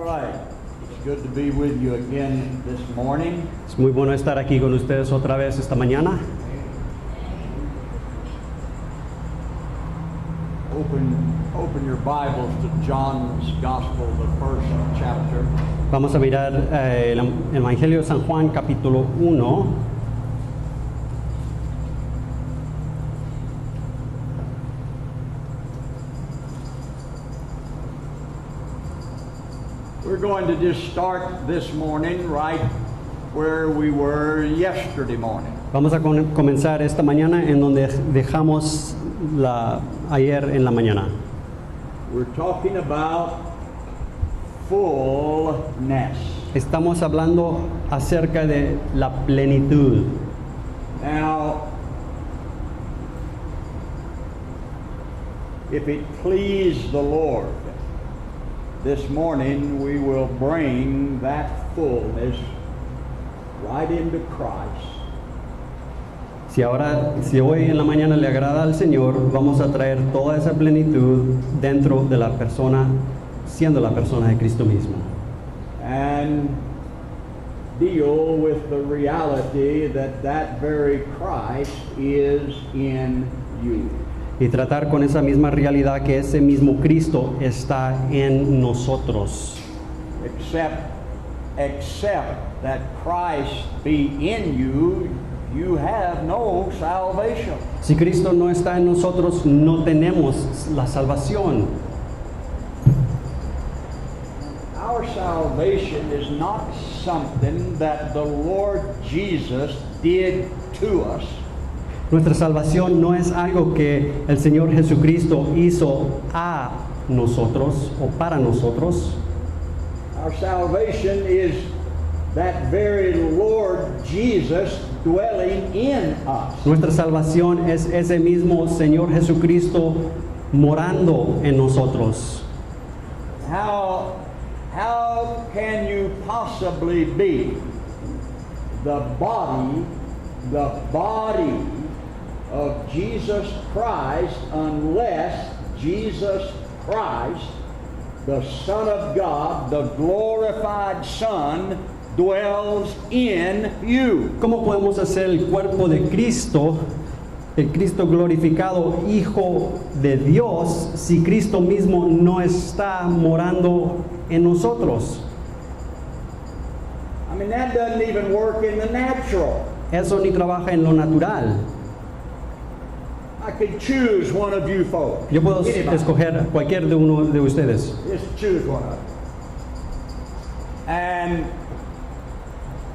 right. It's good to be with you again this morning. Es muy bueno estar aquí con ustedes otra vez esta mañana. Open your Bibles to John's Gospel, the first chapter. Vamos a mirar el Evangelio de San Juan, capítulo 1. We're going to just start this morning right where we were yesterday morning. Vamos a comenzar esta mañana en donde dejamos ayer en la mañana. We're talking about fullness. Estamos hablando acerca de la plenitud. Now, if it please the Lord, this morning we will bring that fullness right into Christ. Si hoy en la mañana le agrada al Señor, vamos a traer toda esa plenitud dentro de la persona, siendo la persona de Cristo mismo. And deal with the reality that that very Christ is in you. Y tratar con esa misma realidad que ese mismo Cristo está en nosotros. Except that Christ be in you, you have no salvation. Si Cristo no está en nosotros, no tenemos la salvación. Our salvation is not something that the Lord Jesus did to us. Nuestra salvación no es algo que el Señor Jesucristo hizo a nosotros o para nosotros. Our salvation is that very Lord Jesus dwelling in us. Nuestra salvación es ese mismo Señor Jesucristo morando en nosotros. How can you possibly be the body of Jesus Christ unless Jesus Christ, the Son of God, the glorified Son, dwells in you? ¿Cómo podemos hacer el cuerpo de Cristo, el Cristo glorificado, Hijo de Dios, si Cristo mismo no está morando en nosotros? I mean, that doesn't even work in the natural. Eso ni trabaja en lo natural. I could choose one of you folks. Yo puedo Anybody. escoger cualquier de uno de ustedes. Just choose one of them. And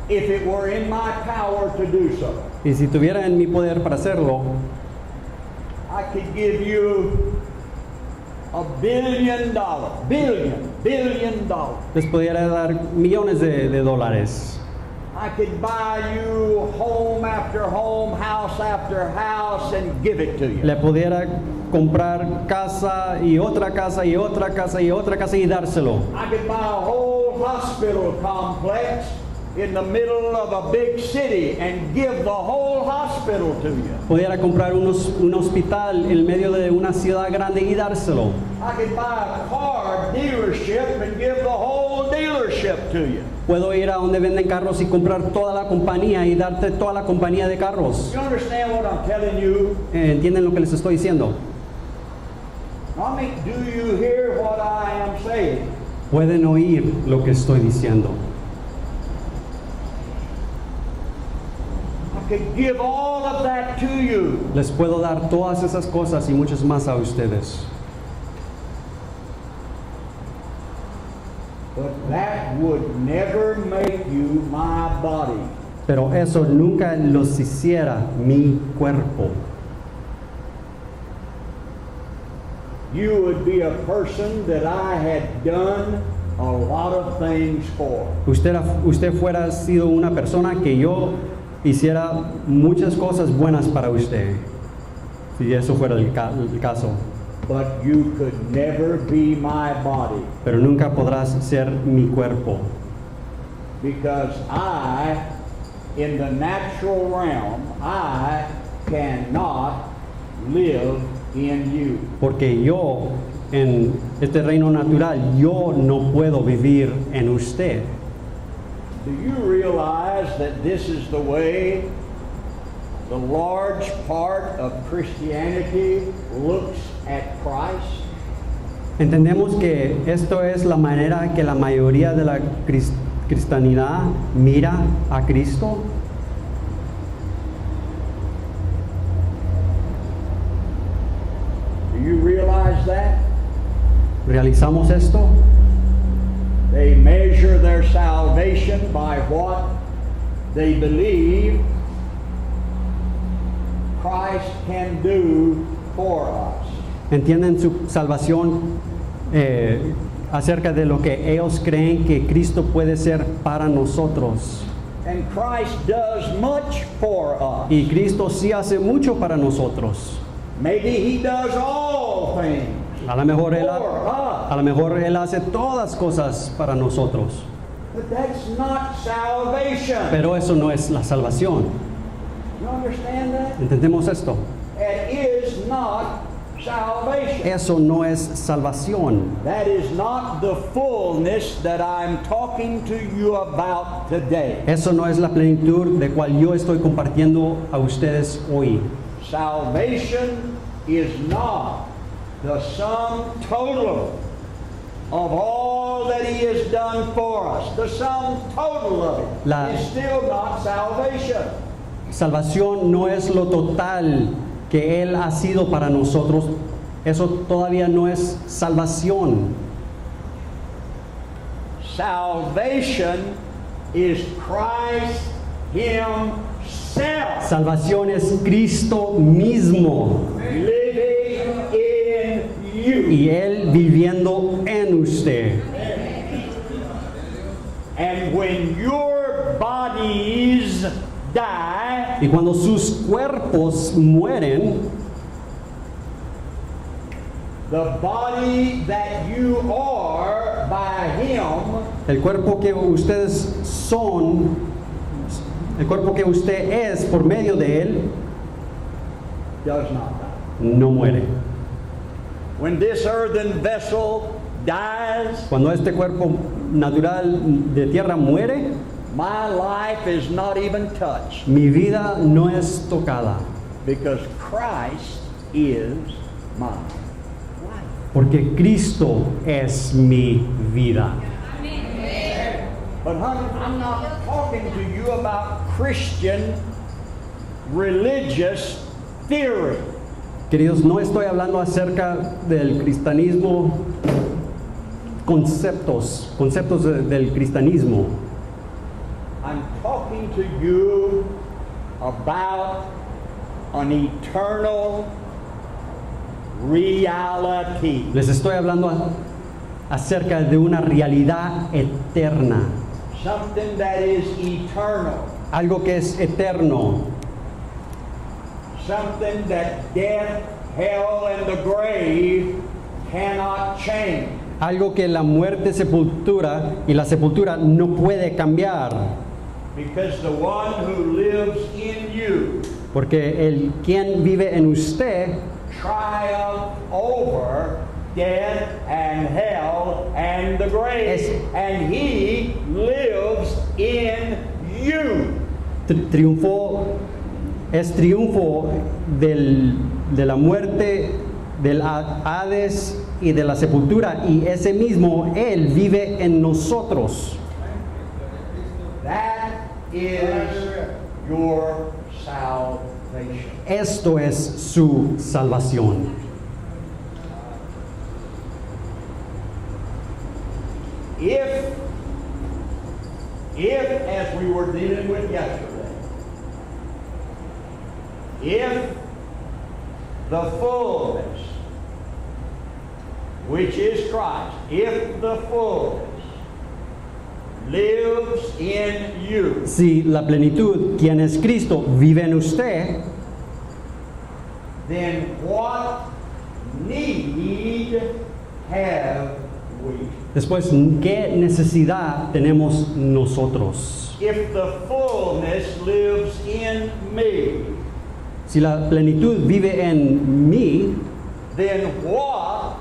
if it were in my power to do so, Y si tuviera en mi poder para hacerlo, I could give you $1 billion. Billion dollars. les pudiera dar millones de dólares. I could buy you home after home, house after house, and give it to you. Le pudiera comprar casa y otra casa y otra casa y otra casa y dárselo. I could buy a whole hospital complex in the middle of a big city and give the whole hospital to you. Pudiera comprar un hospital en medio de una ciudad grande y dárselo. I could buy a car dealership and give the whole dealership to you. Puedo ir a donde venden carros y comprar toda la compañía y darte toda la compañía de carros. You understand what I'm telling you? ¿Entienden lo que les estoy diciendo? I mean, do you hear what I am saying? Pueden oír lo que estoy diciendo. I could give all of that to you. Les puedo dar todas esas cosas y muchas más a ustedes. But that would never make you my body. Pero eso nunca los hiciera mi cuerpo. You would be a person that I had done a lot of things for. Usted fuera sido una persona que yo hiciera muchas cosas buenas para usted, si eso fuera el caso. But you could never be my body. Pero nunca podrás ser mi cuerpo. Because I, in the natural realm, I cannot live in you. Porque yo, en este reino natural, yo no puedo vivir en usted. Do you realize that this is the way the large part of Christianity looks at Christ? Entendemos que esto es la manera que la mayoría de la cristianidad mira a Cristo. Do you realize that? ¿Realizamos esto? They measure their salvation by what they believe Christ can do for us. Entienden su salvación acerca de lo que ellos creen que Cristo puede ser para nosotros. And Christ does much for us. Y Cristo sí hace mucho para nosotros. Maybe He does all things A lo mejor Él, for us. a lo mejor él hace todas cosas para nosotros. But that's not salvation. Pero eso no es la salvación. You understand that? ¿Entendemos esto? It is not salvation. Eso no es salvación. That is not the fullness that I'm talking to you about today. Eso no es la plenitud de cual yo estoy compartiendo a ustedes hoy. Salvation is not the sum total of all that He has done for us. The sum total of it is still not salvation. Salvación no es lo total que Él ha sido para nosotros. Eso todavía no es salvación. Salvation is Christ Himself Salvación es Cristo mismo living in you. y Él viviendo en usted. And when your bodies die, Y cuando sus cuerpos mueren, the body that you are by Him el cuerpo que ustedes son, el cuerpo que usted es por medio de Él, does not die. no muere. When this earthen vessel dies, Cuando este cuerpo natural de tierra muere, my life is not even touched mi vida no es tocada, because Christ is my life. porque Cristo es mi vida. But honey, I'm not talking to you about Christian religious theory. Queridos, no estoy hablando acerca del cristianismo, conceptos del cristianismo. I'm talking to you about an eternal reality. Les estoy hablando acerca de una realidad eterna, Something that is eternal. algo que es eterno, Something that death, hell, and the grave cannot change. algo que la muerte, sepultura y la sepultura no puede cambiar, Because the one who lives in you porque el quien vive en usted triumphed over death and hell and the grave. And He lives in you. triunfó, es triunfo de la muerte, del Hades y de la sepultura, y ese mismo Él vive en nosotros. That is your salvation. Esto es su salvación. If as we were dealing with yesterday, if the fullness, which is Christ, if the fullness lives in you, Si la plenitud, quien es Cristo, vive en usted, then what need have we? después, ¿qué necesidad tenemos nosotros? If the fullness lives in me, Si la plenitud vive en mí, then what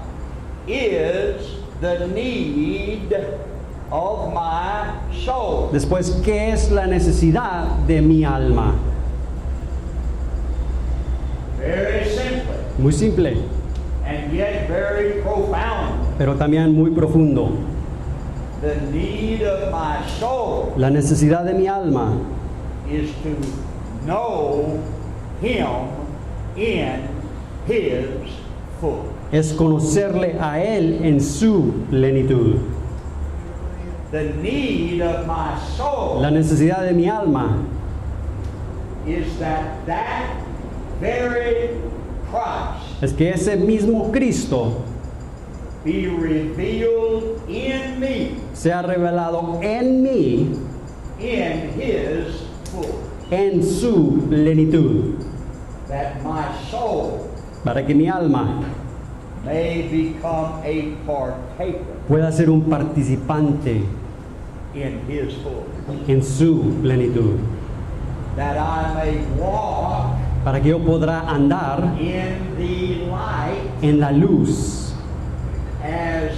is the need of my soul? Después, ¿qué es la necesidad de mi alma? Very simply, Muy simple, and yet very profound. pero también muy profundo. The need of my soul La necesidad de mi alma is to know Him in His full. es conocerle a Él en su plenitud. The need of my soul La necesidad de mi alma is that very Christ es que ese mismo Cristo be revealed in me sea revelado en mí in His full. en su plenitud, That my soul para que mi alma may become a partaker pueda ser un participante in His full. en su plenitud, That I may walk para que yo podrá andar in the light en la luz as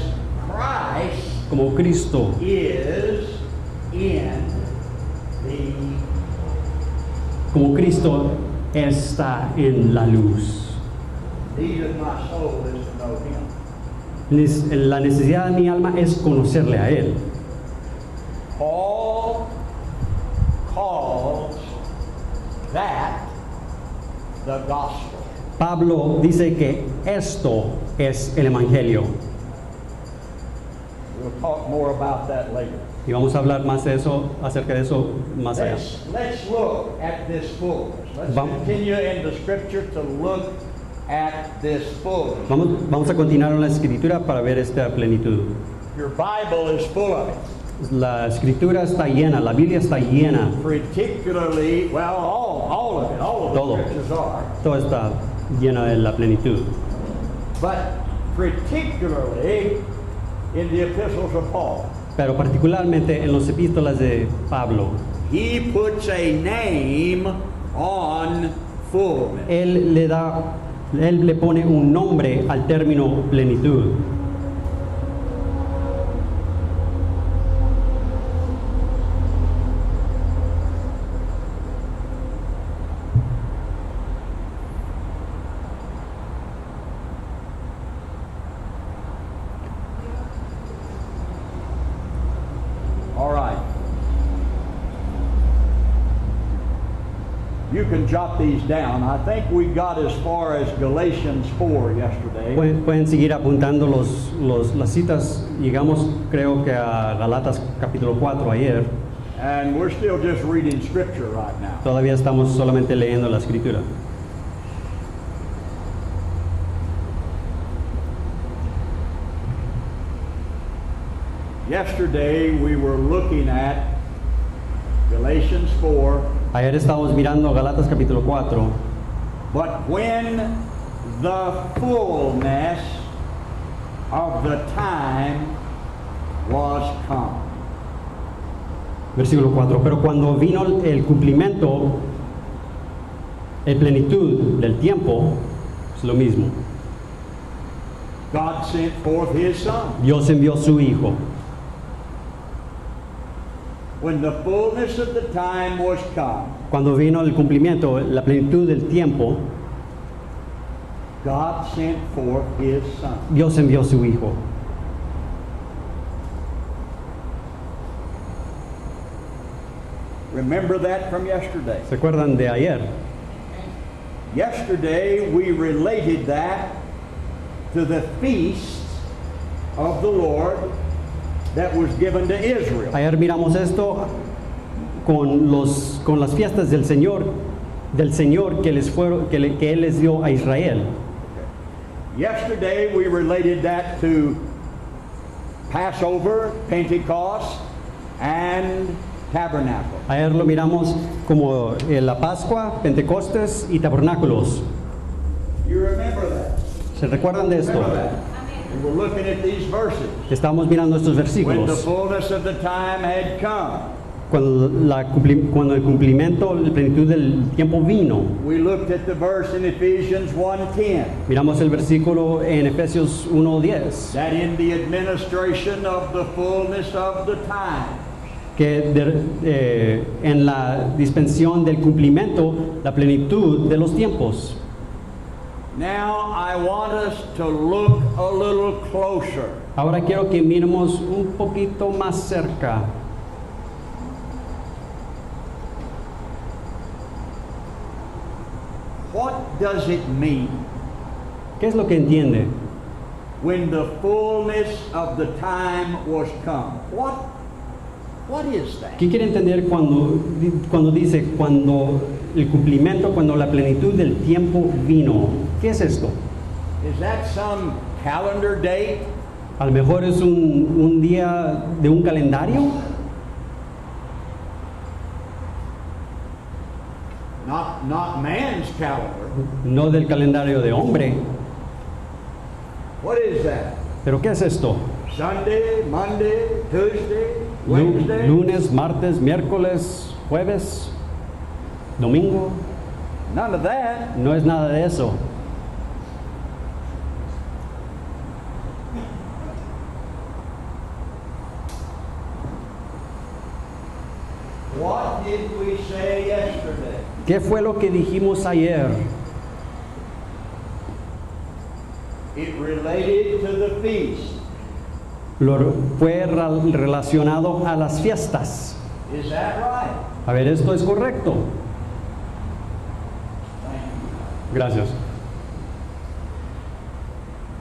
Christ como Cristo is in the como Cristo está en la luz. need of my soul is to know Him. La necesidad de mi alma es conocerle a Él. Paul calls that the gospel. Pablo dice que esto es el Evangelio. We'll talk more about that later. Y vamos a hablar más de eso, acerca de eso más allá. Let's look at this fullness. Let's Vamos. continue in the scripture to look at this fullness. Vamos a continuar en la escritura para ver esta plenitud. Your Bible is full of it. La escritura está llena, la Biblia está llena, Particularly, well, all of it, all of the Todo. scriptures are. todo está llena de la plenitud. But particularly in the epistles of Paul. Pero particularmente en las epístolas de Pablo, He puts a name on fullness. él le pone un nombre al término plenitud. All right. You can jot these down. I think we got as far as Galatians 4 yesterday. Pueden seguir apuntando las citas. Llegamos, creo que a Galatas capítulo 4 ayer. And we're still just reading scripture right now. Todavía estamos solamente leyendo la escritura. Yesterday we were looking at Galatians 4. Ayer estábamos mirando Galatas capítulo 4. But when the fullness of the time was come. Versículo 4. Pero cuando vino el cumplimiento, el plenitud del tiempo, es lo mismo. God sent forth His Son. Dios envió su Hijo. When the fullness of the time was come, Cuando vino el cumplimiento, la plenitud del tiempo, God sent forth His Son. Dios envió su Hijo. Remember that from yesterday. ¿Se acuerdan de ayer? Yesterday we related that to the feast of the Lord that was given to Israel. Ayer miramos esto con las fiestas del Señor que Él les dio a Israel. Yesterday we related that to Passover, Pentecost, and Tabernacle. Ayer lo miramos como la Pascua, Pentecostes y Tabernáculos. You remember that? ¿Se recuerdan de esto? Remember that? We were looking at these verses. Estamos mirando estos When the versículos. fullness of the time had come, cuando el cumplimiento, la plenitud del tiempo vino. We looked at the verse in Ephesians 1:10. Miramos el versículo en Efesios 1:10, That in the administration of the fullness of the time, que en la dispensación del cumplimiento, la plenitud de los tiempos. now I want us to look a little closer. Ahora quiero que miremos un poquito más cerca. What does it mean ¿Qué es lo que entiende? when the fullness of the time was come? What is that? ¿Qué quiere entender cuando dice cuando el cumplimiento, cuando la plenitud del tiempo vino? ¿Qué es esto? Is that some calendar date? A lo mejor es un día de un calendario, Not man's calendar. no del calendario de hombre. What is that? ¿Pero qué es esto? Sunday, Monday, Tuesday, Wednesday? Lunes, martes, miércoles, jueves, domingo. None of that. No es nada de eso. What did we say yesterday? ¿Qué fue lo que dijimos ayer? It related to the feast. Fue relacionado a las fiestas. Is that right? A ver, ¿esto es correcto? Thank you. Gracias.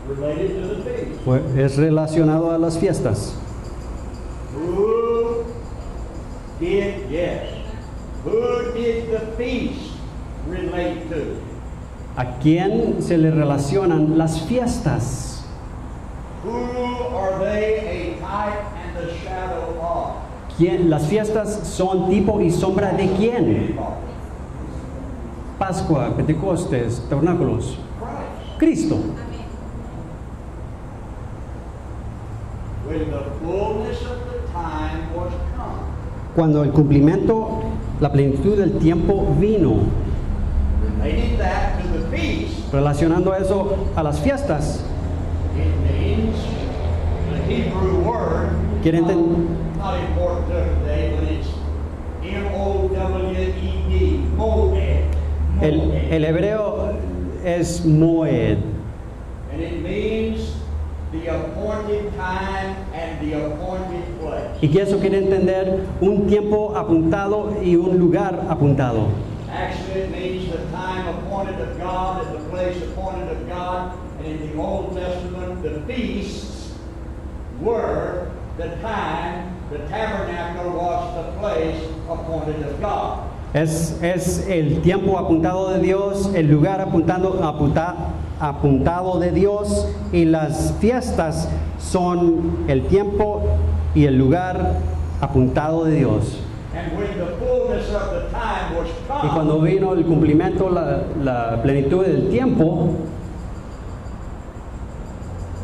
Related to the feast. Es relacionado a las fiestas. Who did the feast relate to? ¿A quién se le relacionan las fiestas? Who are they a type and a shadow of? Las fiestas son tipo y sombra de quién? Pascua, Pentecostes, tabernáculos. Christ. Cristo. When the fullness of the time was come. Cuando el cumplimiento, la plenitud del tiempo vino. Related that to the feast. Relacionando eso a las fiestas. It means the Hebrew word. ¿Quieren Not important to today, but it's M-O-W-E-D. Moed. el hebreo es moed. And it means the appointed time and the appointed place. Y que eso quiere entender un tiempo apuntado y un lugar apuntado. Actually, it means the time appointed of God and the place appointed of God. And in the Old Testament, the feasts were the time, the tabernacle was the place appointed of God. Es el tiempo apuntado de Dios, el lugar apuntado de Dios, y las fiestas son el tiempo y el lugar apuntado de Dios. And when the fullness of the time was Y cuando come, vino el cumplimiento, la plenitud del tiempo,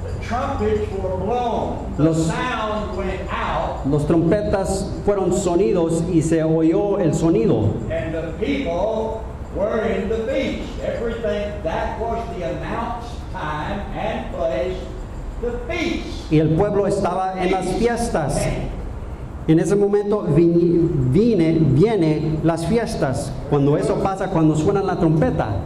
the trumpets were blown, the Los- sound went out, los trompetas fueron sonidos y se oyó el sonido. and the people were in the feast. Everything that was the announced time and place, the feast. Y el pueblo estaba en las fiestas. En ese momento viene las fiestas. Cuando eso pasa, cuando suena la trompeta.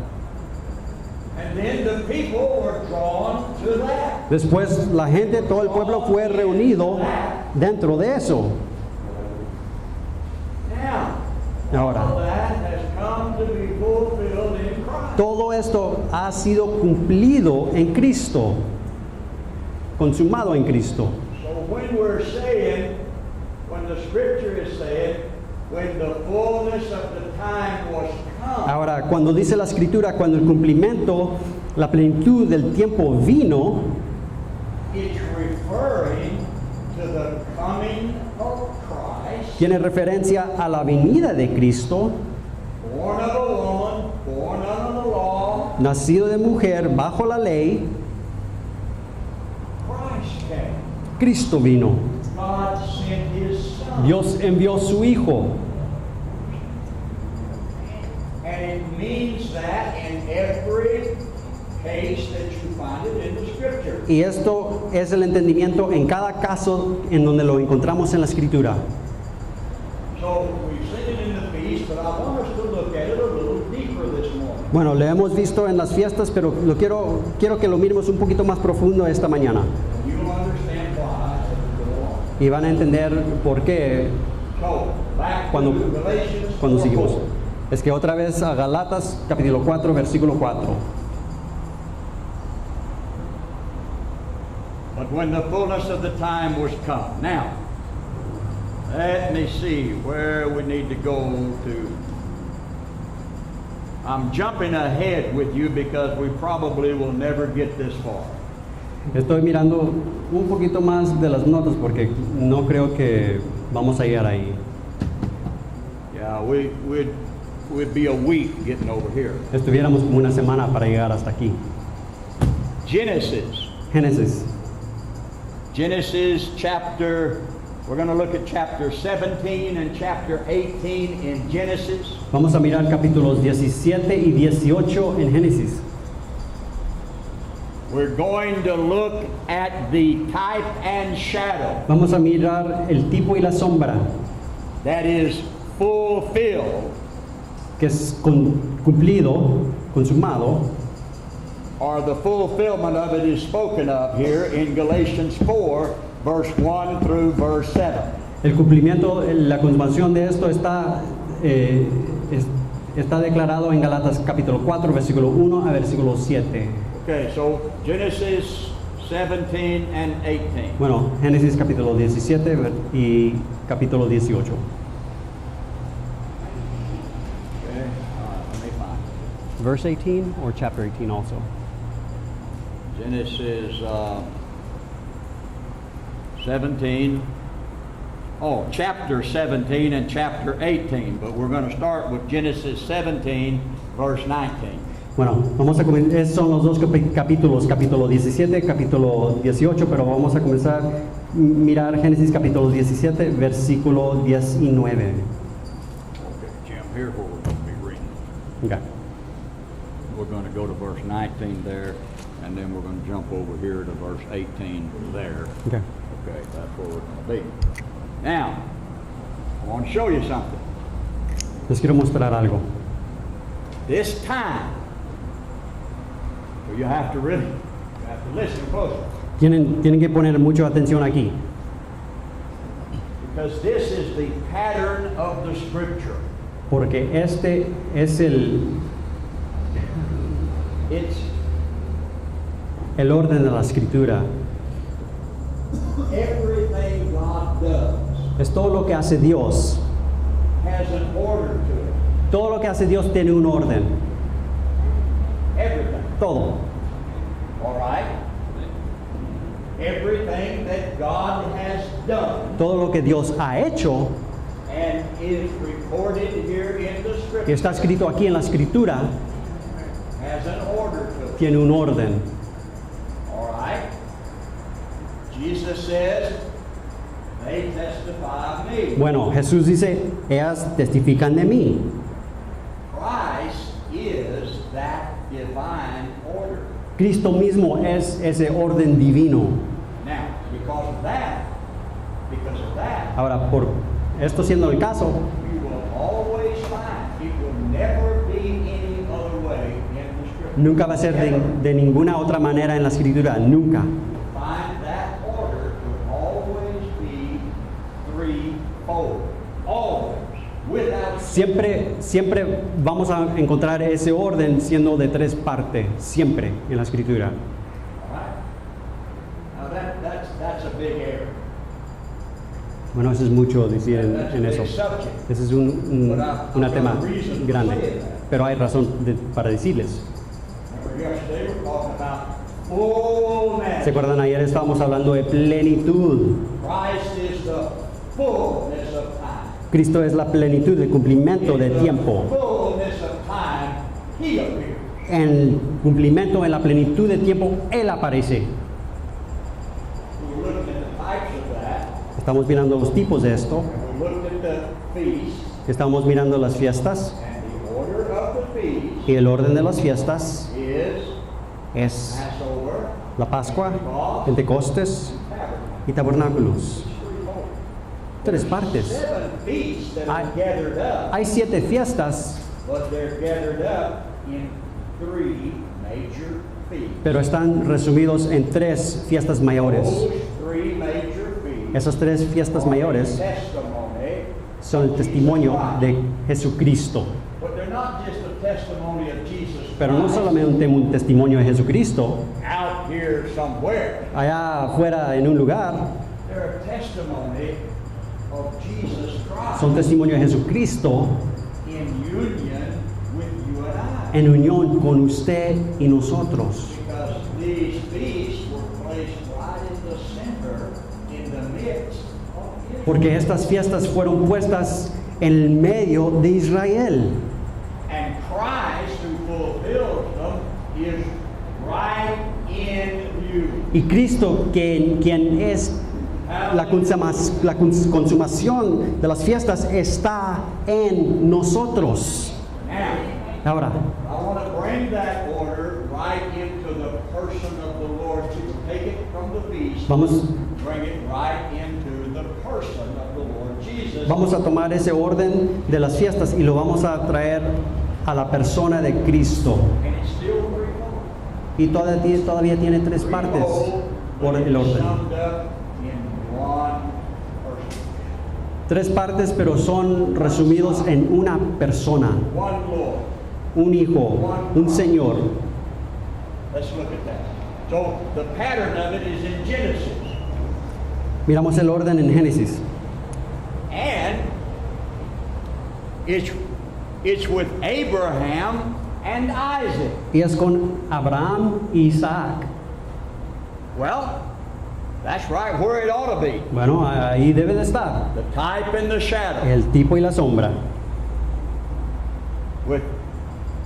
And then the people were drawn to that. Después la gente, todo el pueblo fue reunido dentro de eso. Now, Ahora, all that has come to be fulfilled in Christ. todo esto ha sido cumplido en Cristo, consumado en Cristo. So when we're saying, when the scripture is saying, when the fullness of the time was come, Ahora, cuando dice la Escritura, cuando el cumplimiento, la plenitud del tiempo vino, it's referring to the coming of Christ, tiene referencia a la venida de Cristo, born of a woman, born under the law. nacido de mujer bajo la ley. Christ came. Cristo vino. God sent His Son. Son. Dios envió su Hijo. And it means that in every case that you find it in the Scripture. Y esto es el entendimiento en cada caso en donde lo encontramos en la Escritura. So we've seen it in the feast, but I want us to look at it a little deeper this morning. Bueno, lo hemos visto en las fiestas, pero quiero que lo miremos un poquito más profundo esta mañana. You'll understand why as we go on. Y van a entender por qué So, back cuando, to Galatians cuando 4:4. seguimos. Es que otra vez a Galatas capítulo 4, versículo 4. But when the fullness of the time was come. Now, let me see where we need to go to. I'm jumping ahead with you because we probably will never get this far. Estoy mirando un poquito más de las notas porque no creo que vamos a llegar ahí. Yeah, we'd be a week getting over here. Estuviéramos como una semana para llegar hasta aquí. Genesis. Genesis chapter, we're going to look at chapter 17 and chapter 18 in Genesis. Vamos a mirar capítulos 17 y 18 en Génesis. We're going to look at the type and shadow Vamos a mirar el tipo y la sombra, that is fulfilled, que es cumplido, consumado, or the fulfillment of it is spoken of here in Galatians 4, verse 1 through verse 7. el cumplimiento, la consumación de esto está declarado en Galatas capítulo 4, versículo 1 a versículo 7. Okay, so Genesis 17 and 18. Bueno, Génesis capítulo 17 y capítulo 18. Okay, let me find it. Verse 18 or chapter 18 also? Genesis 17. Oh, chapter 17 and chapter 18. But we're going to start with Genesis 17, verse 19. Bueno, vamos a comenzar, son los dos capítulos, capítulo 17, capítulo 18, pero vamos a comenzar a mirar Génesis capítulo 17, versículo 19. Okay, Jim, here's where we're going to be reading. Okay. We're going to go to verse 19 there, and then we're going to jump over here to verse 18 there. Okay. Okay, that's where we're going to be. Now, I want to show you something. Les quiero mostrar algo. This time, so you have to listen closely, Tienen que poner mucha atención aquí, because this is the pattern of the Scripture. porque este es It's el orden de la escritura. everything God does Es todo lo que hace Dios. has an order to it. Todo lo que hace Dios tiene un orden. Everything. Todo. All right? Everything that God has done Todo lo que Dios ha hecho, and is recorded here in the que Scripture, está escrito aquí en la escritura, has an order to it. tiene un orden. All right? Jesus says, they testify of me. Bueno, Jesús dice, ellas testifican de mí. Christ is that divine order. Cristo mismo es ese orden divino. Now, because of that, Ahora, por esto siendo el caso, you will always find it will never be any other way in the Scripture. nunca va a ser de ninguna otra manera en la escritura, nunca. Find that order to always be threefold. Always. Without Siempre vamos a encontrar ese orden siendo de tres partes, siempre en la escritura. All right? Now that's a big error. Bueno, eso es mucho decir That's a en big eso. subject. Ese es un tema grande, pero hay razón para decirles. Remember yesterday we were talking about fullness. ¿Se acuerdan? Ayer estábamos hablando de plenitud. Christ is the fullness of time. Cristo es la plenitud, el cumplimiento de In the tiempo. fullness of time, He appeared. En el cumplimiento, en la plenitud de tiempo, Él aparece. We were looking at the types of that. Estamos mirando los tipos de esto. And looked at the feast, Estamos mirando las fiestas and the order of the feast y el orden de las fiestas is es Passover, la Pascua, Pentecostes Tabernacle. y Tabernáculos. Tres partes. 7 feasts that are Hay- gathered up, Hay 7 fiestas, but they're gathered up in 3 major feasts. pero están resumidos en 3 fiestas mayores. Those 3 major feasts Esas 3 fiestas mayores testimony, son el testimonio de Jesucristo. but they're not just a testimony of Jesus Pero no Christ solamente un testimonio de Jesucristo, out here somewhere. allá afuera en un lugar, They're a testimony of Jesus Christ son testimonio de Jesucristo in union with you and I. en unión con usted y nosotros. Because these feasts were placed right in the center, in the midst of Israel. Porque estas fiestas fueron puestas en el medio de Israel. And Christ, who fulfills them, is right in you. Y Cristo, quien es la consumación de las fiestas, está en nosotros. Now, Ahora, I want to bring that order right into the person of the Lord. To take it from the feast, vamos, bring it right into the person of the Lord Jesus. vamos a tomar ese orden de las fiestas y lo vamos a traer a la persona de Cristo. And it's still threefold. Y todavía tiene 3 partes por el orden. Summed up in one person. 3 partes, pero son resumidos en una persona, One Lord. un hijo, un Señor. Let's look at that. So the pattern of it is in Genesis. Miramos el orden en Génesis. And it's with Abraham and Isaac. Y es con Abraham y Isaac. Well, that's right where it ought to be. Bueno, ahí debe de estar. The type and the shadow. El tipo y la sombra. With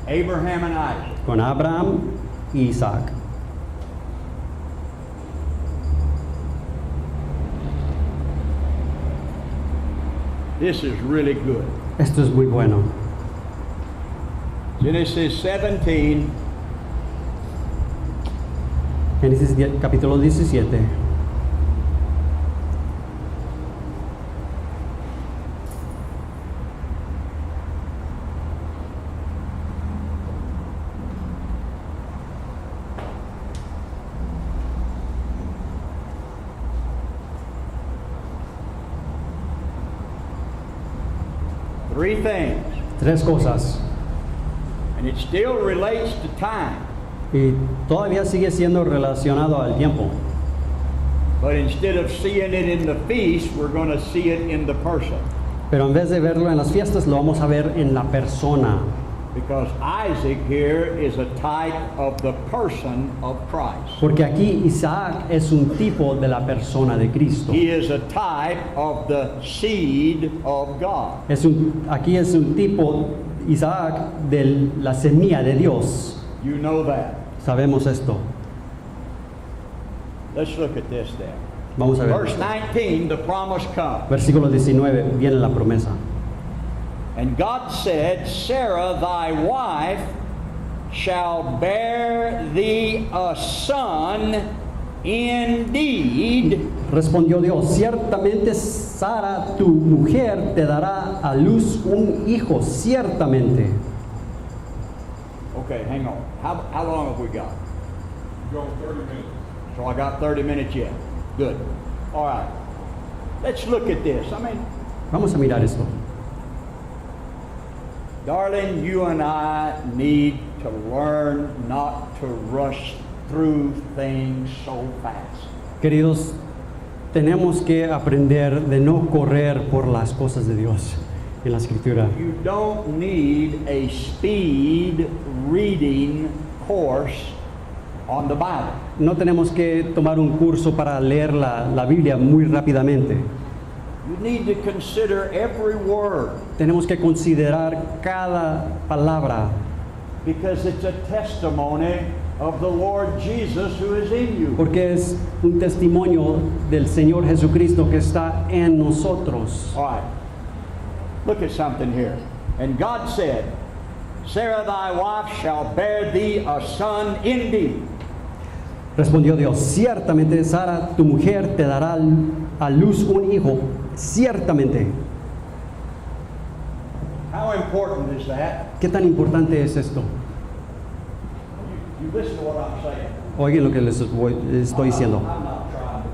Abraham and Isaac. Con Abraham y Isaac. This is really good. Esto es muy bueno. Genesis 17, Génesis capítulo 17. three things. 3 cosas. And it still relates to time. Y todavía sigue siendo relacionado al tiempo. But instead of seeing it in the feast, we're going to see it in the person. Pero en vez de verlo en las fiestas, lo vamos a ver en la persona. Because Isaac here is a type of the person of Christ. Porque aquí Isaac es un tipo de la persona de Cristo. He is a type of the seed of God. Aquí es un tipo, Isaac, de la semilla de Dios. You know that. Sabemos esto. Let's look at this then. Vamos a ver. Verse 19, the promise comes. Versículo 19, viene la promesa. And God said, Sarah, thy wife, shall bear thee a son indeed. Respondió Dios, ciertamente Sara, tu mujer, te dará a luz un hijo, ciertamente. Okay, hang on. How long have we got? Go 30 minutes. So I got 30 minutes yet. Good. All right. Let's look at this. Vamos a mirar esto. Darling, you and I need to learn not to rush through things so fast. Queridos, tenemos que aprender de no correr por las cosas de Dios en la Escritura. You don't need a speed reading course on the Bible. No tenemos que tomar un curso para leer la Biblia muy rápidamente. You need to consider every word Tenemos que considerar cada palabra, because it's a testimony of the Lord Jesus who is in you. porque es un testimonio del Señor Jesucristo que está en nosotros. All right. Look at something here. And God said, Sarah thy wife shall bear thee a son indeed. Respondió Dios, ciertamente Sara, tu mujer, te dará a luz un hijo, ciertamente. How important is that? ¿Qué tan importante es esto? You listen to what I'm saying. Oigan lo que les estoy diciendo. I'm not trying to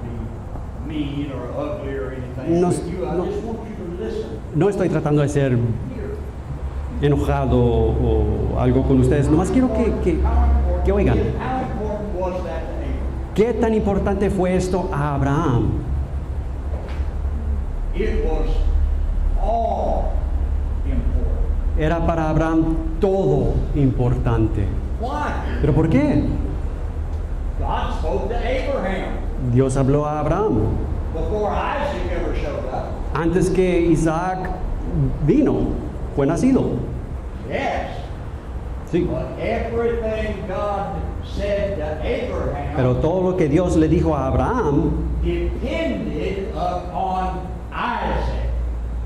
be mean or ugly or anything. No, with you. I no. just want you to listen. No estoy tratando de ser Here. enojado o algo con ustedes, nomás quiero que oigan. How important was that to Abraham? ¿Qué tan importante fue esto a Abraham? It was all important. Era para Abraham todo importante. Why? ¿Pero por qué? God spoke to Abraham Dios habló a Abraham before Isaac ever showed up. antes que Isaac vino, fue nacido. Yes. Sí. But everything God said to Abraham Pero todo lo que Dios le dijo a Abraham depended upon Isaac.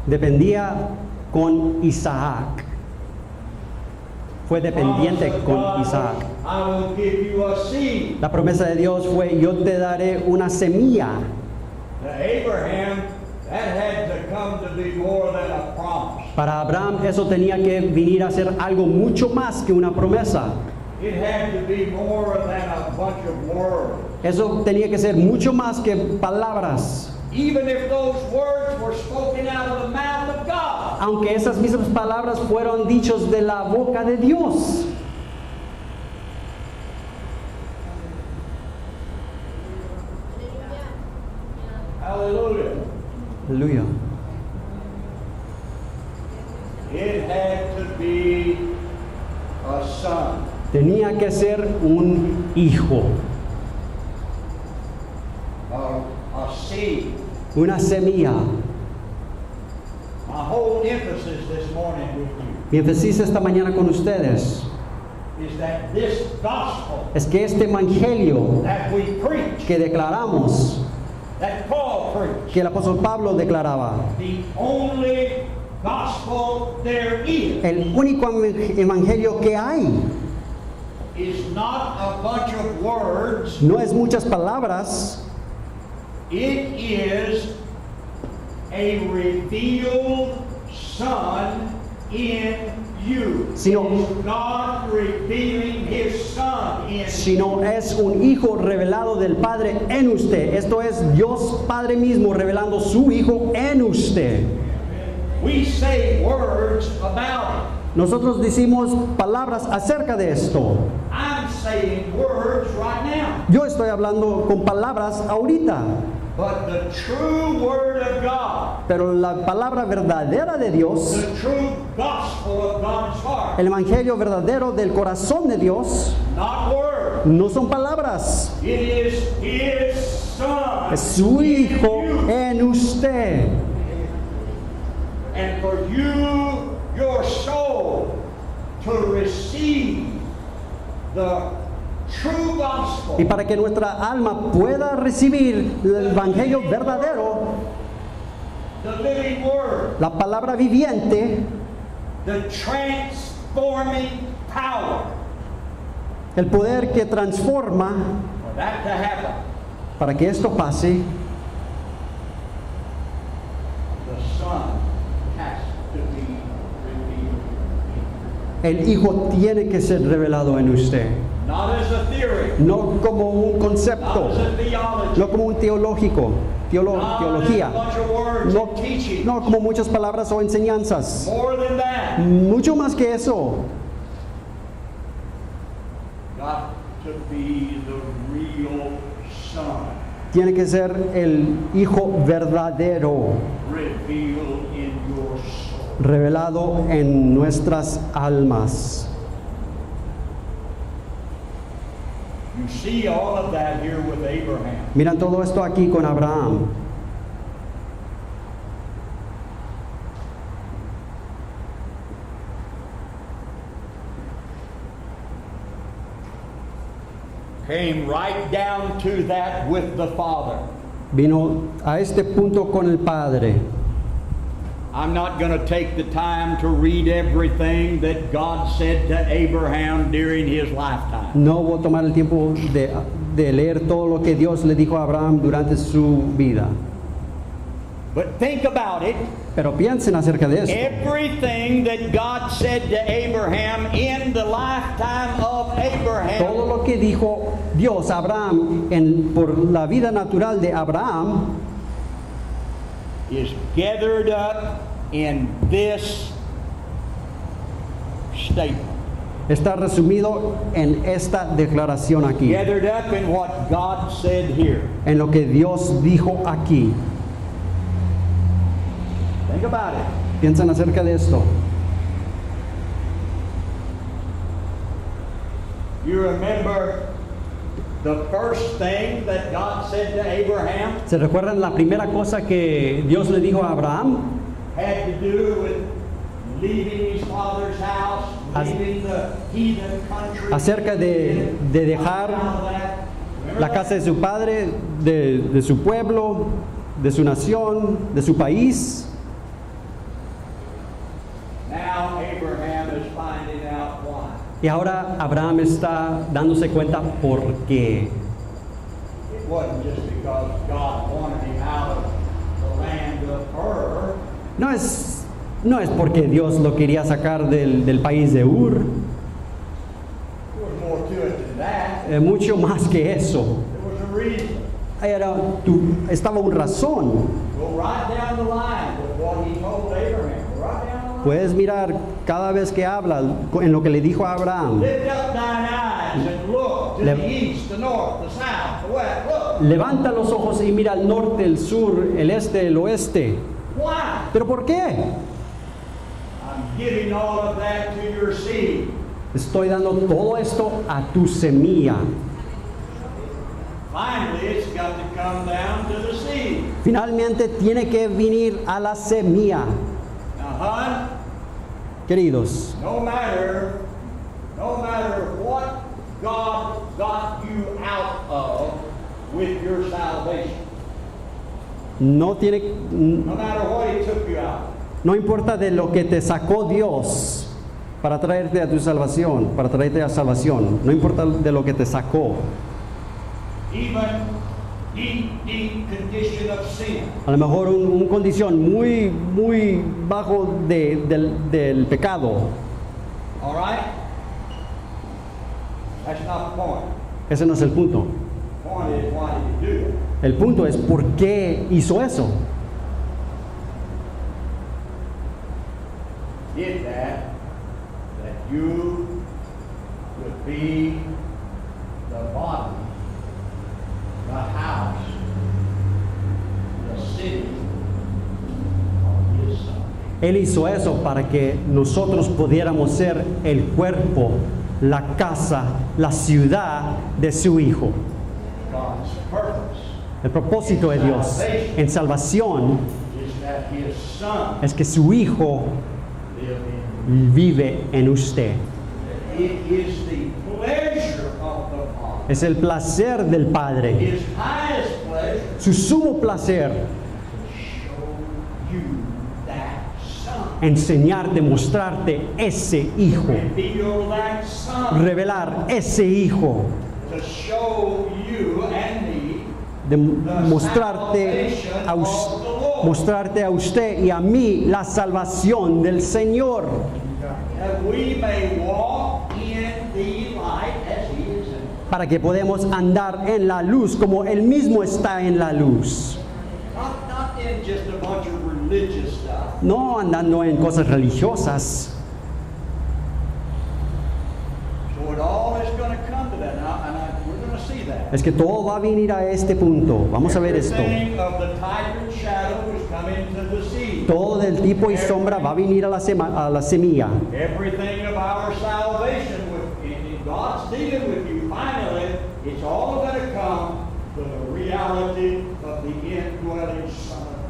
dependía con Isaac. Fue dependiente Promise of con God Isaac. was, I will give you a seed. La promesa de Dios fue, yo te daré una semilla. To Abraham, that had to come to be more than a promise. Para Abraham eso tenía que venir a ser algo mucho más que una promesa. It had to be more than a bunch of words. Eso tenía que ser mucho más que palabras. Even if those words were spoken out of the mouth of God. Aunque esas mismas palabras fueron dichos de la boca de Dios. Hallelujah. Aleluya. It had to be a son. Tenía que ser un hijo, A seed. una semilla. My whole emphasis this morning with you Mi énfasis esta mañana con ustedes is that this gospel es que este evangelio that we preach, que declaramos, that Paul preached, que el apóstol Pablo declaraba, the only gospel there is el único evangelio que hay, is not a bunch of words. no es muchas palabras, It is a revealed Son in you. Sino- It is God revealing His Son in you. sino es un hijo revelado del Padre en usted. Esto es Dios Padre mismo revelando su hijo en usted. We say words about it. Nosotros decimos palabras acerca de esto. I'm saying words right now. Yo estoy hablando con palabras ahorita, But the true Word of God, pero la palabra verdadera de Dios, the true gospel of God's heart, el evangelio verdadero del corazón de Dios, not words. no son palabras, It is His Son es su in hijo you. en usted. And for you, your soul, to receive the true gospel, Y para que nuestra alma pueda recibir el evangelio verdadero, the living word, la palabra viviente, the transforming power, el poder que transforma, for that to happen, para que esto pase, the Son has to be revealed. el hijo tiene que ser revelado en usted. Not as a theory, No como un not concepto, as a theology, no como un teológico, not teología, as a bunch of words no, and teaching. no como muchas palabras o enseñanzas. More than that, Mucho más que eso. got to be the real Son Tiene que ser el hijo verdadero, revealed in your soul. revelado en nuestras almas. You see all of that here with Abraham. Miran todo esto aquí con Abraham. Came right down to that with the Father. Vino a este punto con el Padre. I'm not going to take the time to read everything that God said to Abraham during his lifetime. No voy a tomar el tiempo de leer todo lo que Dios le dijo a Abraham durante su vida. But think about it. Pero piensen acerca de esto. Everything that God said to Abraham in the lifetime of Todo Abraham lo que dijo Dios a Abraham por la vida natural de Abraham is gathered up in this statement. está resumido en esta declaración aquí, Gathered up in what God said here. en lo que Dios dijo aquí. Think about it. Piensen acerca de esto. You remember the first thing that God said to Abraham ¿Se recuerdan la primera cosa que Dios le dijo a Abraham? had to do with leaving his father's house, As- leaving the heathen country? Acerca de dejar la casa de su padre, de su pueblo, de su nación, de su país. Now Abraham is finding out why. Y ahora Abraham está dándose cuenta por qué. It wasn't just because God wanted him out of the land of Ur. No es porque Dios lo quería sacar del país de Ur, There was more to it than that. mucho más que eso. There was a reason. Estaba una razón. Go right down the line with what he told Abraham. Go right down the line. Puedes mirar cada vez que habla en lo que le dijo a Abraham. Lift up thine eyes and look to Le- the east, the north, the south, the west. Look. Levanta los ojos y mira al norte, el sur, el este, el oeste. Why? ¿Pero por qué? I'm giving all of that to your seed. Estoy dando todo esto a tu semilla. Finally, it's got to come down to the seed. Finalmente tiene que venir a la semilla. Now, hon, Queridos, no matter what God got you out of with your salvation, no no matter what He took you out of, no importa de lo que te sacó Dios para traerte a tu salvación, para traerte a salvación. No importa de lo que te sacó. even deep condition of sin, A lo mejor una condición muy bajo del pecado. all right? That's not the point. Ese no es el punto. The point is, why did you do it? El punto es por qué hizo eso. Did that you would be the body, the house, the city of His Son. Él hizo eso para que nosotros pudiéramos ser el cuerpo, la casa, la ciudad de su Hijo. God's purpose El propósito de Dios en salvación is that His Son es que su Hijo live in vive en usted. you. It is the pleasure of the Father, Es el placer del Padre, His highest pleasure, su sumo placer, to show you that Son, enseñarte, mostrarte ese Hijo, reveal that Son, revelar ese Hijo, to show you and me de mostrarte a usted y a mí la salvación del Señor, that we may walk in the light as He is in it. para que podamos andar en la luz como Él mismo está en la luz. Not in just a bunch of religious stuff. No andando en cosas religiosas. So it all is going to come to that. Now, we're going to see that. Es que todo va a venir a este punto. Vamos a ver esto. Everything of the type and shadow is coming to the seed. Todo del tipo y sombra va a venir a la semilla. Everything of our salvation, if God's dealing with you, finally, it's all going to come to the reality of the indwelling Son of God.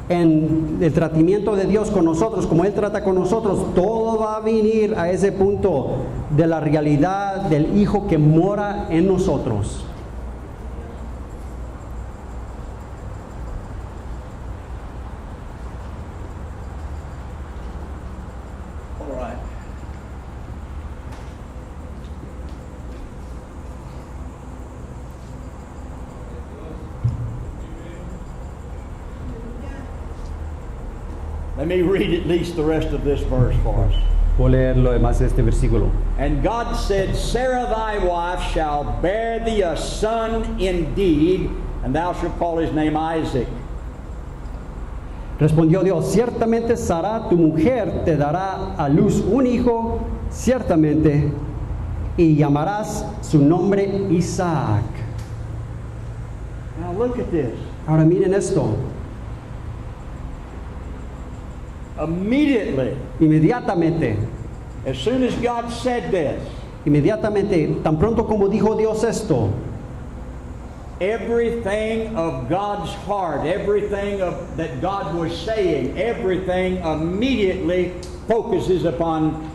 En el tratamiento de Dios con nosotros, como Él trata con nosotros, todo va a venir a ese punto de la realidad del Hijo que mora en nosotros. Let me read at least the rest of this verse for us. Voy a leer lo demás de este versículo. And God said, Sarah thy wife shall bear thee a son indeed, and thou shalt call his name Isaac. Respondió Dios, ciertamente Sara, tu mujer, te dará a luz un hijo, ciertamente, y llamarás su nombre Isaac. Now look at this. Ahora miren esto. Immediately, Inmediatamente, as soon as God said this, inmediatamente, tan pronto como dijo Dios esto, everything of God's heart, everything that God was saying, everything immediately focuses upon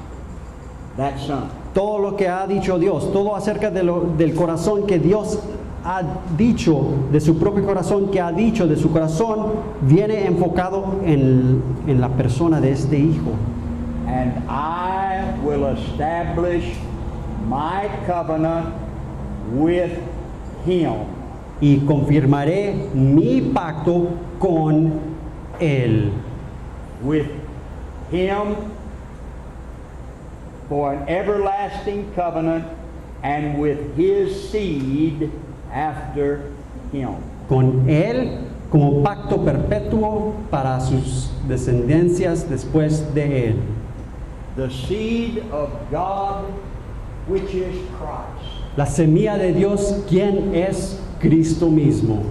that son. todo lo que ha dicho Dios, todo acerca del corazón que Dios ha dicho, de su propio corazón, que ha dicho de su corazón, viene enfocado en la persona de este hijo. And I will establish my covenant with him. Y confirmaré mi pacto con él. With him for an everlasting covenant, and with his seed after him. Con él como pacto perpetuo para sus descendencias después de él. The seed of God, which is Christ. La semilla de Dios, ¿quién es? Cristo mismo.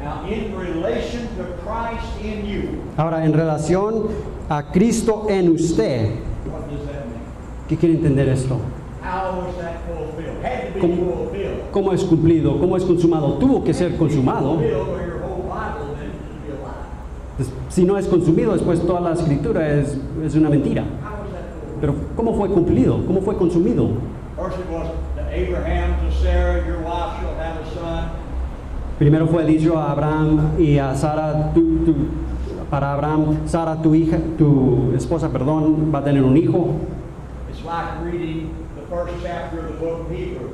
Now, in relation to Christ in you, Ahora, en relación a Cristo en usted, what does that mean? ¿qué quiere entender esto? How was that fulfilled? Had to be ¿Cómo, fulfilled. cómo es cumplido? ¿Cómo es consumado? Tuvo que ser consumado. Fulfilled, or your whole Bible then would be a lie. Si no es consumido, después toda la escritura es una mentira. How was that fulfilled? Pero ¿cómo fue cumplido? ¿Cómo fue consumido? First it was to Abraham, to Sarah, your wife shall have a son. Primero fue dicho a Abraham y a Sara, para Abraham, Sara, tu hija, tu esposa, perdón, va a tener un hijo. It's like reading the first chapter of the book of Hebrews.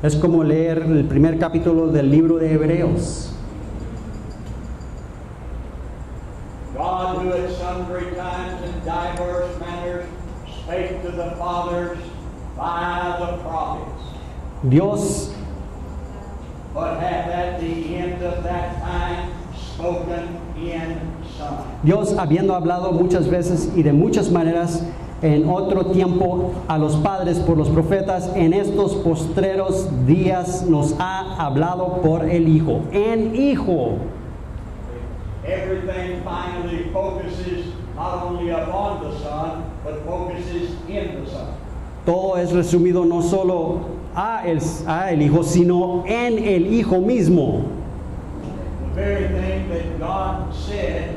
Es como leer el primer capítulo del libro de Hebreos. God, who at sundry times and diverse manners spake to the fathers by the prophets, Dios, but hath at the end of that time spoken in Son. Dios habiendo hablado muchas veces y de muchas maneras en otro tiempo a los padres por los profetas, en estos postreros días nos ha hablado por el Hijo. En Hijo. Everything finally focuses not only upon the Son, but focuses in the Son. Todo es resumido no solo a el Hijo, sino en el Hijo mismo. The very thing that God said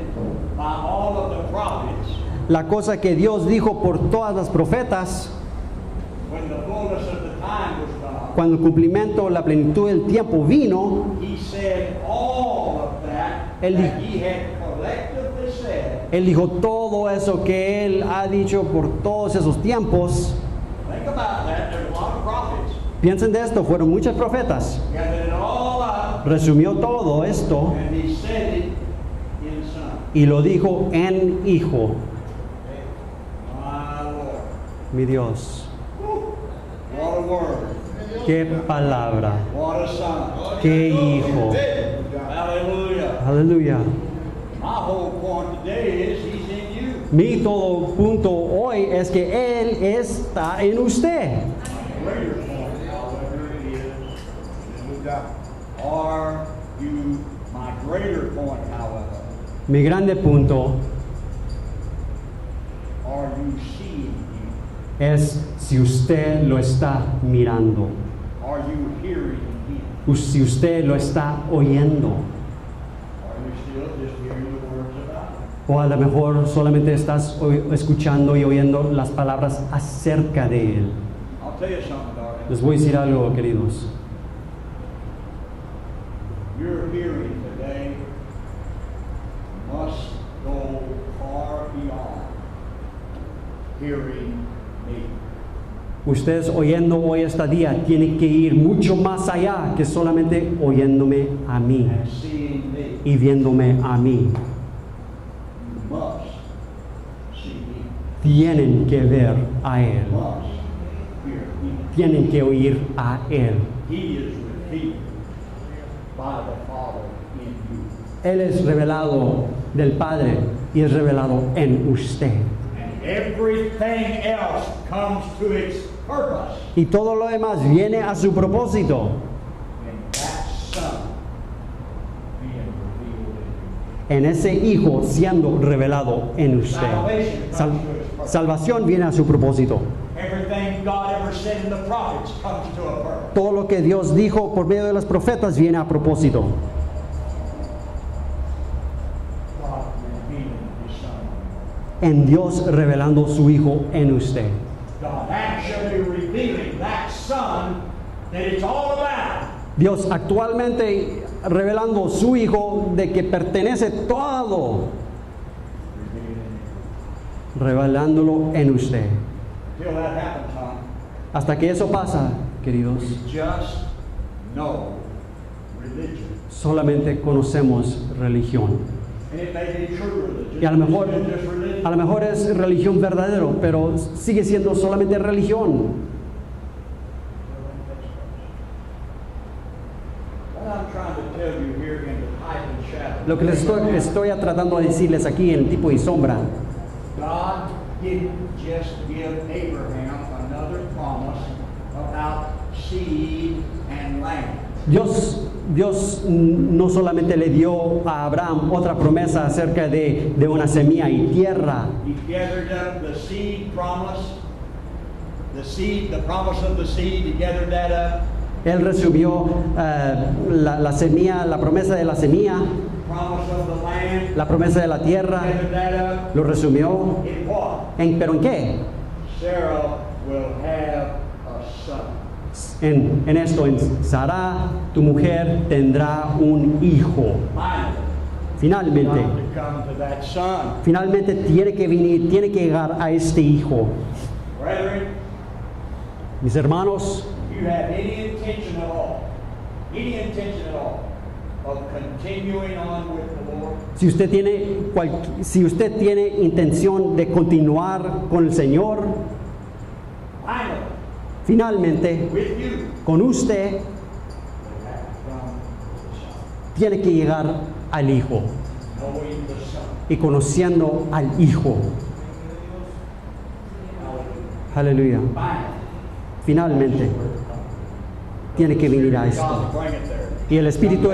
by all of the prophets, La cosa que Dios dijo por todas las profetas, when the fullness of the time was come, cuando el cumplimiento, la plenitud del tiempo vino, He said all of that Él that He had collectively said. Él dijo todo eso que Él ha dicho por todos esos tiempos. Think about that. There's a lot of prophets. Piensen de esto, fueron muchas profetas. Gathered it all up, Resumió todo esto and He said it in Son. y lo dijo en Hijo, My Lord. mi Dios. What a word. Qué palabra, What a Son. qué Hijo. Hallelujah. Aleluya. My whole point today is He's in you. Mi todo punto hoy es que Él está en usted. Greater point, however, is, are you, my greater point, however, Mi grande punto are you seeing Him? es si usted lo está mirando, Are you hearing Him? si usted lo está oyendo, Are you still just hearing the words about Him? o a lo mejor solamente estás escuchando y oyendo las palabras acerca de Él. I'll tell you something, darling. Les voy a decir algo, queridos. Your hearing today must go far beyond hearing me. Ustedes oyendo hoy esta día tienen que ir mucho más allá que solamente oyéndome a mí And seeing me. y viéndome a mí. tienen que ver a Él, must hear him. tienen que oír a Él. He is revealed by the Father in you. Él es revelado del Padre y es revelado en usted. And everything else comes to its purpose Y todo lo demás viene a su propósito in that Son being revealed in you. en ese Hijo siendo revelado en usted. Salvation comes Sal- to its purpose. salvación viene a su propósito. Everything God ever said in the prophets comes to a purpose. Todo lo que Dios dijo por medio de los profetas viene a propósito. God revealing His Son. En Dios revelando su Hijo en usted. God actually revealing that Son that it's all about. Dios actualmente revelando su Hijo de que pertenece todo, revelándolo en usted. Till that happens, huh? Hasta que eso pasa, queridos, We just know religion. solamente conocemos religión. And it may be true religion. Y a lo mejor, It's just religion. a lo mejor es religión verdadero, pero sigue siendo solamente religión. What I'm trying to tell you here in the type and shadow. Lo que les estoy tratando de decirles aquí en tipo y sombra, God didn't just give Abraham another promise about seed and land. Dios no solamente le dio a Abraham otra promesa acerca de una semilla y tierra. He gathered up the seed promise, the promise of the seed, he gathered that up. Él recibió la semilla, la promesa de la semilla, Promise of the land, la promesa de la tierra, gathered that up. lo resumió. In what? ¿Pero en qué? Sarah will have a son. En esto, en Sara, tu mujer tendrá un hijo. Finally, Finalmente, got to come to that son. finalmente tiene que venir, tiene que llegar a este hijo. Brethren, Mis hermanos, if you have any intention at all of continuing on with the Lord, si usted tiene intención de continuar con el Señor, finally, finalmente, with you, con usted, you have to come to the son, tiene que llegar al hijo knowing the son. y conociendo al hijo. Hallelujah. Aleluya. Finally, Finalmente, tiene que venir a esto. God bring it there. Y el Espíritu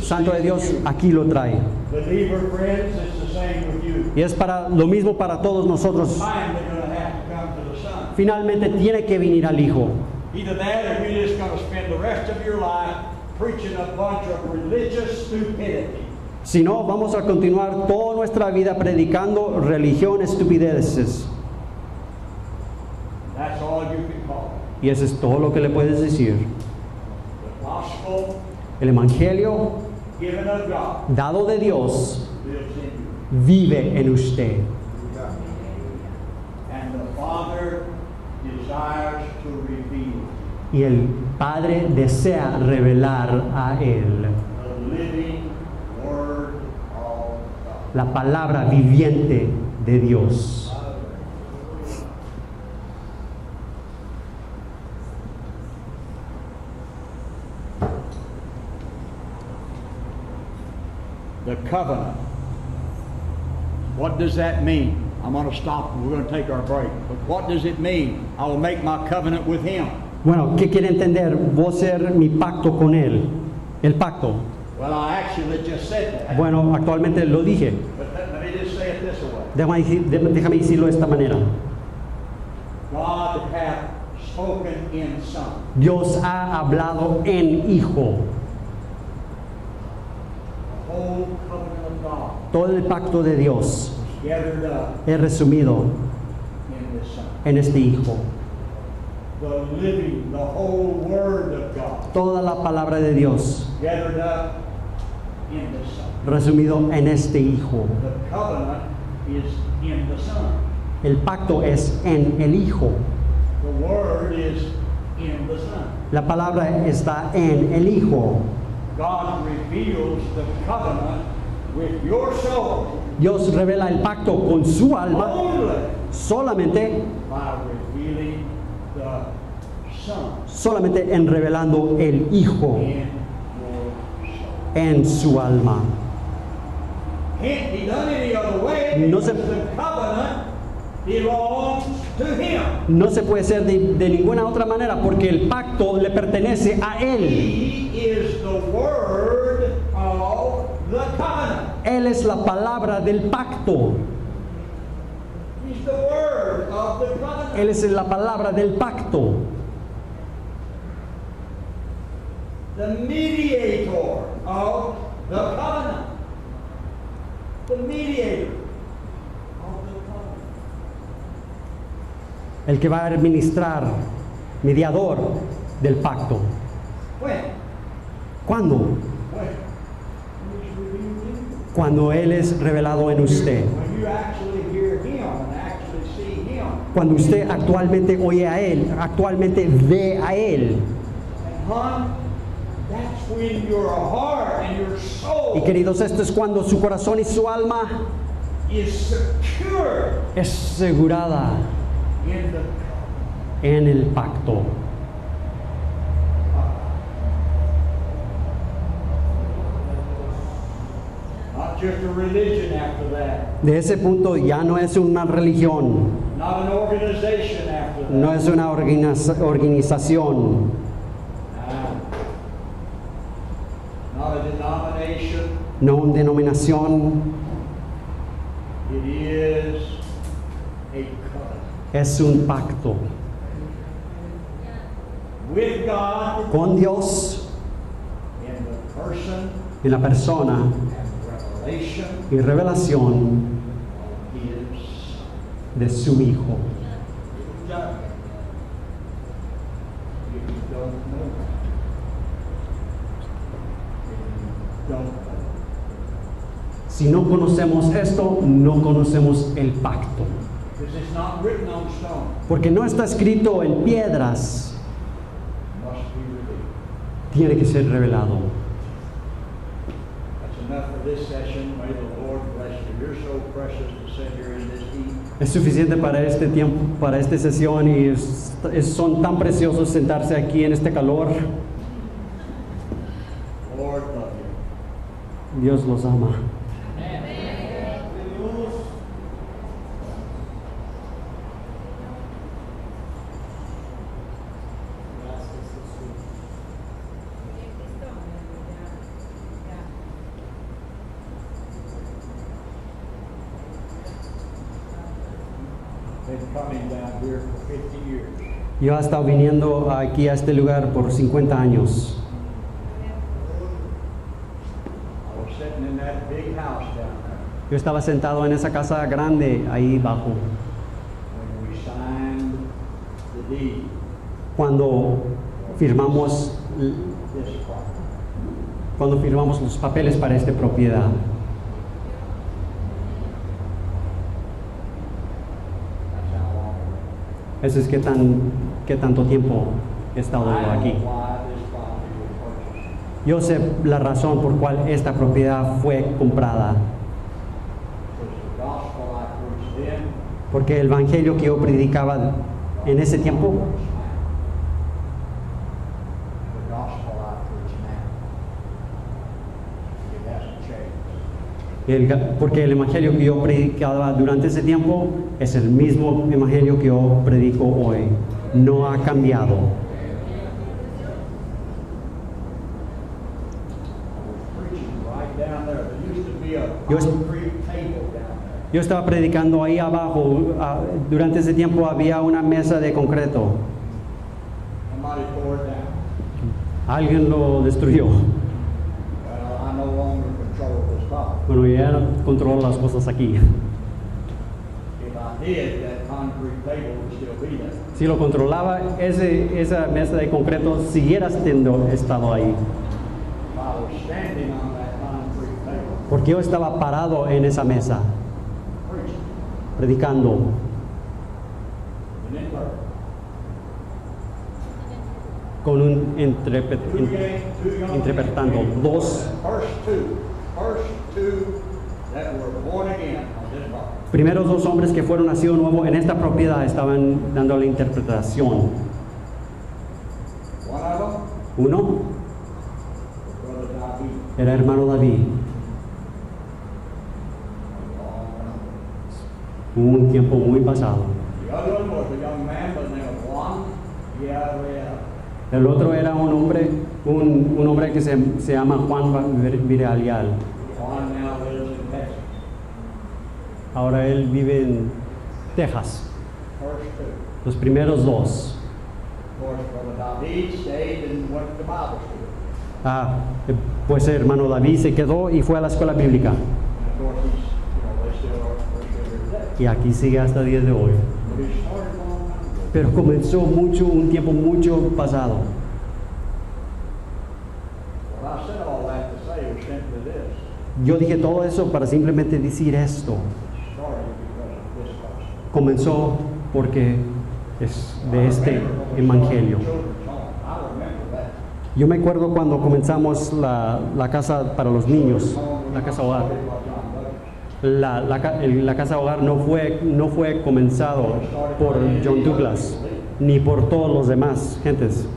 Santo de Dios aquí lo trae. Believer friends, it's the same with you. Y es para lo mismo para todos nosotros. Finally, going to have to come to the son. Finalmente tiene que venir al hijo. Either that, or you're just going to spend the rest of your life preaching a bunch of religious stupidity. Si no, vamos a continuar toda nuestra vida predicando religión, estupideces. That's all you can call it. Y eso es todo lo que le puedes decir. The gospel El Evangelio given of God dado de Dios lives in you. vive en usted. And the Father desires to reveal Y el Padre desea revelar a Él the living Word of God. la palabra viviente de Dios. The covenant. What does that mean? I'm going to stop. We're going to take our break. But what does it mean? I will make my covenant with Him. Bueno, ¿qué quiere entender? Voy a hacer mi pacto con Él. El pacto. Well, I actually just said that. Bueno, actualmente lo dije. But let me just say it this way. Déjame decirlo de esta manera. God hath spoken in Son. Dios ha hablado en Hijo. The whole covenant of God Todo el pacto de Dios was gathered up es resumido in this Son. en este Hijo. The living, the whole Word of God Toda la palabra de Dios gathered up in this Son. resumido en este Hijo. The covenant is in the Son. El pacto es en el Hijo. The Word is in the Son. La palabra está en el Hijo. God reveals the covenant with your soul Dios revela el pacto con su alma only solamente, by revealing the Son solamente en revelando el Hijo in your soul. en su alma. Can't be done any other way No because se- the covenant belongs to Him. No se puede hacer de ninguna otra manera porque el pacto le pertenece a Él. He is the word of the covenant. Él es la palabra del pacto. He's the word of the covenant. Él es la palabra del pacto. The mediator of the covenant. The mediator of the covenant. El que va a administrar, mediador del pacto. When? ¿Cuándo? When? He's revealed in you. Cuando Él es revelado en usted. When you actually hear Him and actually see Him. Cuando usted actualmente oye a Él, actualmente ve a Él. And hon, that's when your heart and your soul Y queridos, esto es cuando su corazón y su alma is secure es asegurada in the covenant. en el pacto. Not just a religion after that. De ese punto ya no es una religión, Not an organization after that. no es una organización, Not a denomination. no una denominación, It is a covenant. es un pacto With God con Dios in the person en la persona and revelation y revelación of His Son. de su Hijo. If you don't know that, if you don't know, Si no conocemos esto, no conocemos el pacto. because it's not written on stone, Porque no está escrito en piedras, must be revealed. tiene que ser revelado. That's enough for this session. May the Lord bless you. You're so precious to sit here in this heat. Es suficiente para este tiempo, para esta sesión y son tan preciosos sentarse aquí en este calor. Lord love you. Dios los ama. Been coming down here for 50 years. Yo he estado viniendo aquí a este lugar por 50 años. I was sitting in that big house down there Yo estaba sentado en esa casa grande ahí bajo. when we signed the deed, Cuando firmamos, this property. cuando firmamos los papeles para esta propiedad. That's how long. Eso es qué tanto tiempo he estado yo I aquí. know why this property was purchased. Yo sé la razón por cual esta propiedad fue comprada. Because the gospel I preached then, Porque el evangelio que yo predicaba en ese tiempo, the gospel I preach now, it hasn't changed. porque el evangelio que yo predicaba durante ese tiempo es el mismo evangelio que yo predico hoy. No ha cambiado. I was preaching right down there. There used to be a Yo es- concrete table down there. Yo estaba predicando ahí abajo. Durante ese tiempo había una mesa de concreto. Somebody tore it down. Alguien lo destruyó. Well, I no longer control this property. Bueno, ya no controlo las cosas aquí. If I did, that concrete table would still be there. Si lo controlaba, esa mesa de concreto siguiera estado ahí. If I was standing on that concrete table, Porque yo estaba parado en esa mesa, preaching, predicando. and it worked. Con un Two young interpretando people. dos. First two that were born again on this property. Primeros dos hombres que fueron nacidos nuevo en esta propiedad estaban dando la interpretación. One of them, Uno Brother David. era hermano David. Un tiempo muy pasado. The other one was a young man by the name of Juan Villarreal. El otro era un hombre que se llama Juan Villarreal. Juan now lives in Texas. Ahora él vive en Texas. First two. Los primeros dos. Of course, Brother David stayed and went to Bible school. Pues el hermano David se quedó y fue a la escuela bíblica. And of course, they're still here today. Y aquí sigue hasta el día de hoy. But he started a long time ago. Pero comenzó un tiempo mucho pasado. Well, I said all that to say was simply this. Yo dije todo eso para simplemente decir esto. It started because of this gospel. Comenzó porque es de este evangelio. Yo me acuerdo cuando comenzamos la casa para los niños, la casa hogar. La casa hogar no fue comenzado por John Douglas ni por todos los demás gentes.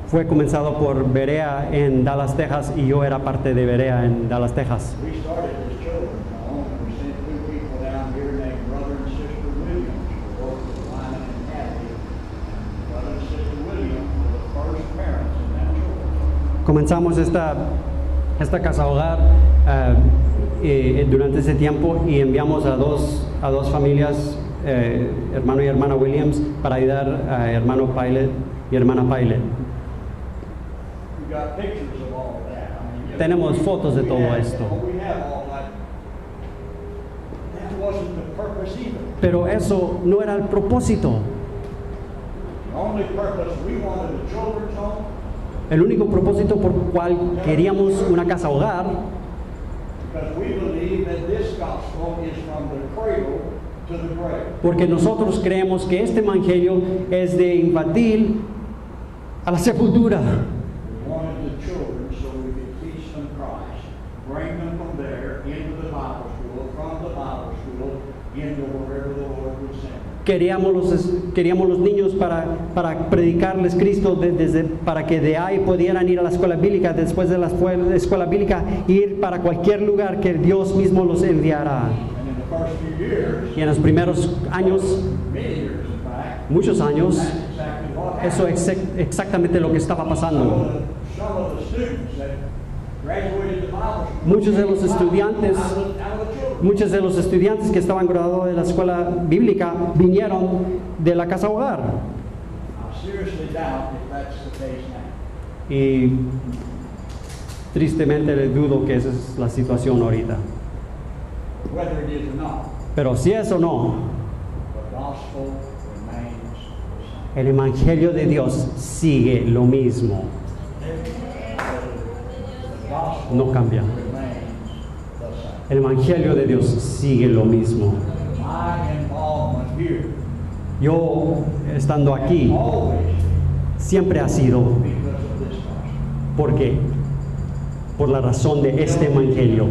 Fue comenzado por Berea en Dallas, Texas, y yo era parte de Berea en Dallas, Texas. Comenzamos esta casa hogar durante ese tiempo y enviamos a dos familias, hermano y hermana Williams, para ayudar a hermano Pilot y hermana Pilot. Tenemos fotos de todo esto. Pero eso no era el propósito. El único propósito por cual queríamos una casa hogar, porque nosotros creemos que este evangelio es de infantil a la sepultura. Queríamos los niños para predicarles Cristo, para que de ahí pudieran ir a la escuela bíblica, después de la escuela bíblica, ir para cualquier lugar que Dios mismo los enviará. Y en los primeros años, muchos años, eso es exactamente lo que estaba pasando. Muchos de los estudiantes que estaban graduados de la escuela bíblica vinieron de la casa hogar. Y tristemente le dudo que esa es la situación ahorita. Pero si es o no, el evangelio de Dios sigue lo mismo. No cambia. El evangelio de Dios sigue lo mismo. Yo, estando aquí, siempre ha sido porque por la razón de este evangelio.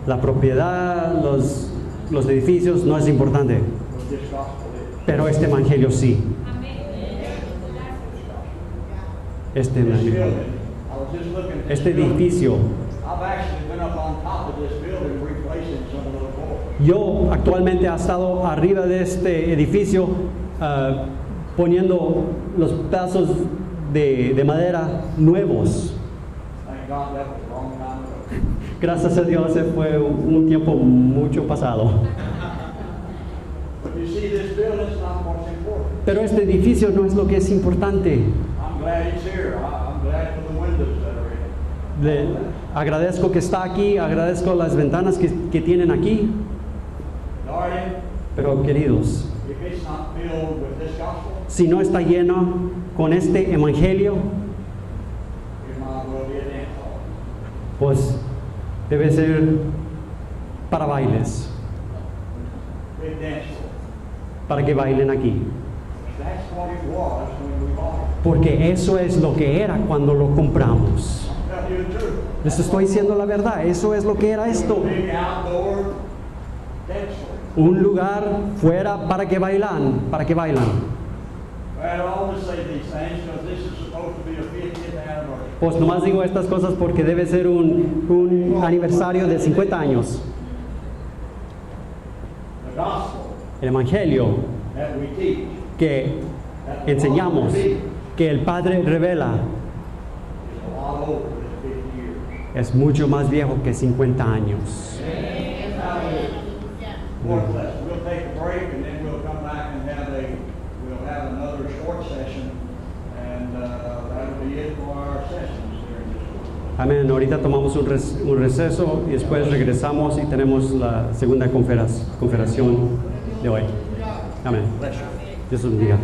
La propiedad, los edificios no es importante, pero este evangelio sí. Este edificio. Yo actualmente he estado arriba de este edificio poniendo los pedazos de madera nuevos. Gracias a Dios, ese fue un tiempo mucho pasado. Pero este edificio no es lo que es importante. Le agradezco que está aquí, agradezco las ventanas que tienen aquí. Pero queridos, si no está lleno con este evangelio, pues debe ser para bailes, para que bailen aquí. That's what it was when we bought it. Porque eso es lo que era cuando lo compramos. Tell you the truth. Les estoy diciendo la verdad, eso es lo que era esto. Big outdoor dance floor. Un lugar fuera para que bailan, Well, I always say these things because this is supposed to be a 50th anniversary. Pues nomás digo estas cosas porque debe ser un aniversario de 50 años. The gospel El Evangelio that we teach, que enseñamos, que el Padre revela, is a lot older than 50 years. es mucho más viejo que 50 años. Lord bless. We'll take a break and then we'll come back and we'll have another short session, and that'll be it for our sessions during this week. Amén. Ahorita tomamos un receso y después regresamos y tenemos la segunda conferación de hoy. Amén. Bless you. Dios los bendiga.